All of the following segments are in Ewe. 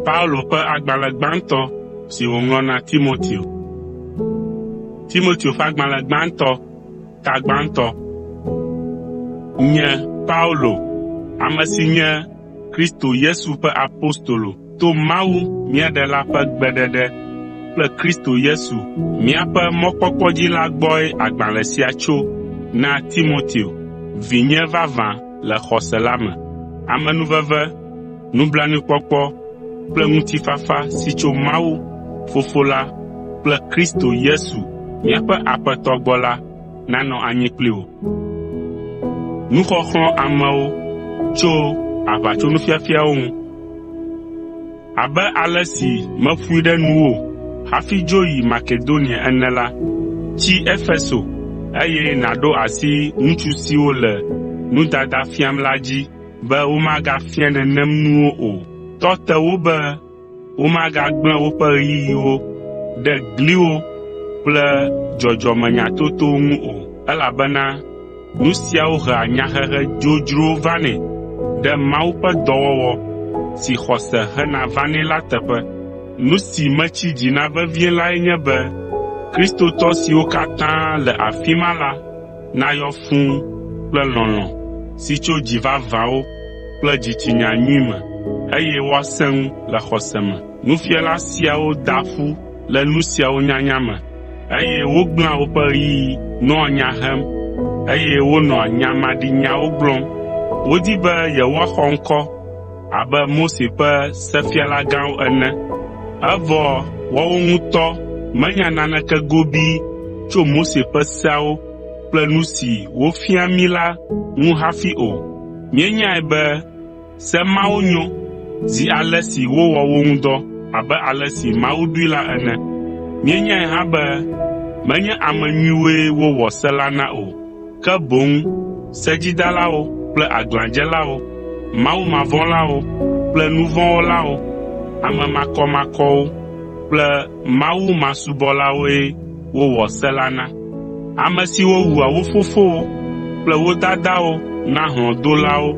Paulo ƒe agbalẽ gbãtɔ si wòŋlɔ na Timoteo. Timoteo ƒe agbalẽ gbãtɔ, ta gbãtɔ. Nye Paulo, ame si nye Kristo Yesu ƒe apostolo to Mawu míaɖela ƒe gbeɖeɖe kple Kristo Yesu míaƒe mɔkpɔkpɔdzila gbɔe agbalẽ sia tso na Timoteo, vinye vavã le xɔse la me. Amenuveve, nublanuikpɔkpɔ kple ŋutifafa si tso Mawu, Fofo la kple Kristo Yesu míaƒe Aƒetɔ gbɔ la nanɔ anyi kpli wò. Nuxɔxlɔ̃ amewo tso aʋatsonufiafiawo ŋu. Abe ale si meƒoe ɖe nuwò hafi dzo yi Makedonia ene la, tsi Efeso eye nàɖo asi ŋutsu siwo le nudada fiam la dzi be womagafia nenem nuwo o. Tɔ te wo be womagagblẽ woƒe ɣeyiɣiwo ɖe gliwo kple dzɔdzɔmenyatotowo ŋu o, elabena nu siawo hea nyahehe dzodzrowo vanɛ ɖe Mawu ƒe dɔwɔwɔ si xɔse hena vanɛ la teƒe. Nu si metsi dzi na vevie lae nye be kristotɔ siwo katã le afi ma la nayɔ fũu kple lɔlɔ̃ si tso dzi vavãwo kple dzitsinya nyui me, eye woasẽ ŋu le xɔse me. Nufiala siawo da ƒu le nu siawo nyanya me, eye wogblẽa woƒe ɣeyiɣi nɔa nya hem, eye wonɔa nyamaɖinyawo gblɔm. Wodi be yewoaxɔ ŋkɔ abe Mose ƒe sefiala gãwo ene, evɔ woawo ŋutɔ menya naneke gobii tso Mose ƒe seawo kple nu si wofia mí la ŋu hafi o. Míenyae be se mawo nyo zi ale si wowɔ wo ŋu dɔ abe ale si Mawu ɖoe la ene. Míenyae hã be menye ame nyuiwoe wowɔ se la na o, ke boŋ sedzidalawo kple aglãdzelawo, mawumavɔ̃lawo kple nu vɔ̃ wɔlawo, ame makɔmakɔwo kple mawumasubɔlawoe wowɔ se la na. Ame siwo wua wo fofowo kple wo dadawo na hlɔ̃dolawo,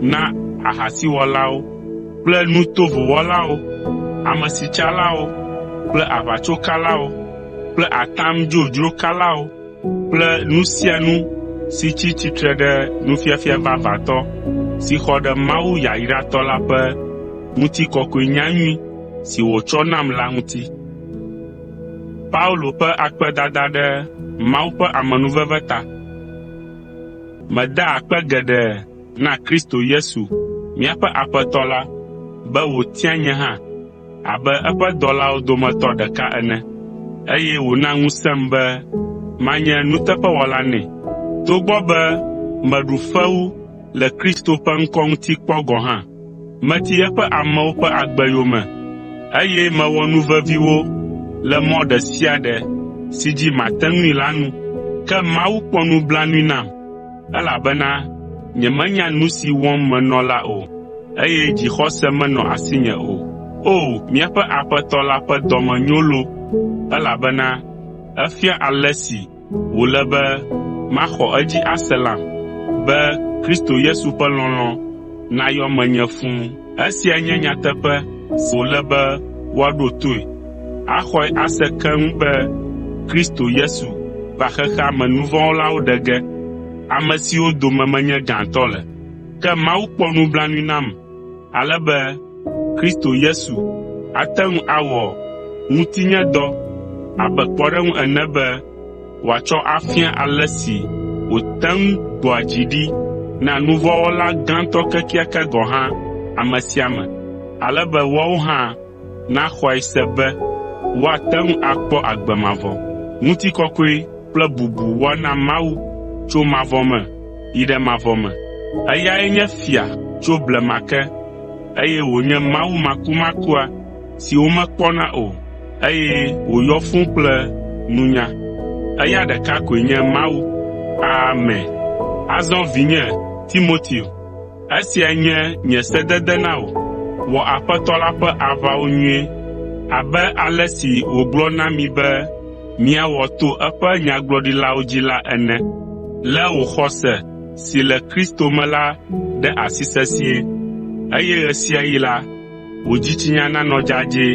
na ahasiwɔlawo kple nu tovo wɔlawo, amesitsalawo kple aʋatsokalawo kple atam dzodzrokalawo kple nu sia nu si tsi tsitre ɖe nufiafia vavãtɔ si xɔ ɖe Mawu yayratɔ la ƒe ŋutikɔkɔe nyanyui si wòtsɔ nam la ŋuti. Paulo ƒe akpedada ɖe Mawu ƒe amenuveve ta. Meda akpe geɖe na Kristo Yesu míaƒe Aƒetɔ la be wòtia nye hã abe eƒe dɔlawo dometɔ ɖeka ene, eye wòna ŋusẽm be manye nuteƒewɔla nɛ. Togbɔ be meɖu fewu le Kristo ƒe ŋkɔ ŋuti kpɔ gɔ̃ hã, meti eƒe amewo ƒe agbe yome, eye mewɔ nu veviwo le mɔ ɖe sia ɖe si dzi mate ŋui la nu. Ke Mawu kpɔ nublanui nam, elabena nyemenya nu si wɔm menɔ la o, eye dzixɔse menɔ asinye o. O, míaƒe Aƒetɔ la ƒe dɔme nyo loo, elabena efia ale si wòle be maxɔ edzi ase lam, be Kristo Yesu ƒe lɔlɔ̃ nayɔ menye fũu. Esia nye nyateƒe si wòle be woaɖo toe, axɔe ase keŋ be Kristo Yesu va xexea me nu vɔ̃ wɔlawo ɖe ge, ame siwo dome menye gãtɔ le. Ke Mawu kpɔ nublanui nam, ale be Kristo Yesu ate ŋu awɔ ŋutinyedɔ abe kpɔɖeŋu ene be wòatsɔ afia ale si wòte ŋu gbɔa dzi ɖi na nuvɔ̃wɔla gãtɔ kekeake gɔ̃ hã ame sia me, ale be woawo hã naxɔe se be woate ŋu akpɔ agbe mavɔ. Ŋutikɔkɔe kple bubu wɔna Mawu tso mavɔ me yi ɖe mavɔ me. Eyae nye fia tso blema ke, eye wònye Mawu makumakua si womekpɔna o, eye wòyɔ fũu kple nunya. Eya ɖeka koe nye Mawu. Amen. Azɔ vinye Timoteo, esia nye nye sedede na wò. Wɔ Aƒetɔ la ƒe aʋawo nyuie, abe ale si wògblɔ na mi be míawɔ to eƒe nyagblɔɖilawo dzi la ene. Lé wò xɔse si le Kristo me la ɖe asi sesĩe, eye ɣe sia ɣi la, wò dzitsinya nanɔ dzadzɛ,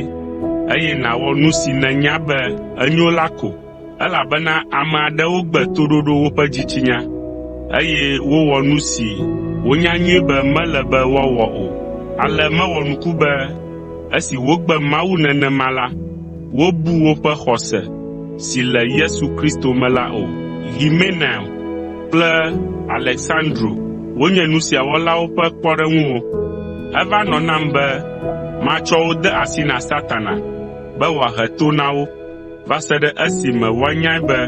eye nàwɔ nu si nènya be enyo la ko, elabena ame aɖewo gbe toɖoɖo woƒe dzitsinya, eye wowɔ nu si wonya nyuie be mele be woawɔ o. Ale mewɔ nuku be esi wogbe Mawu nenema la, wobu woƒe xɔse si le Yesu Kristo me la o. Himenaio kple Alexandro wonye nu sia wɔlawo ƒe kpɔɖeŋuwo. Eva nɔ nam be matsɔ wo de asi na Satana be wòahe to na wo va se ɖe esime woanyae be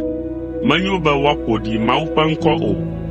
menyo be woaƒo ɖi Mawu ƒe ŋkɔ o.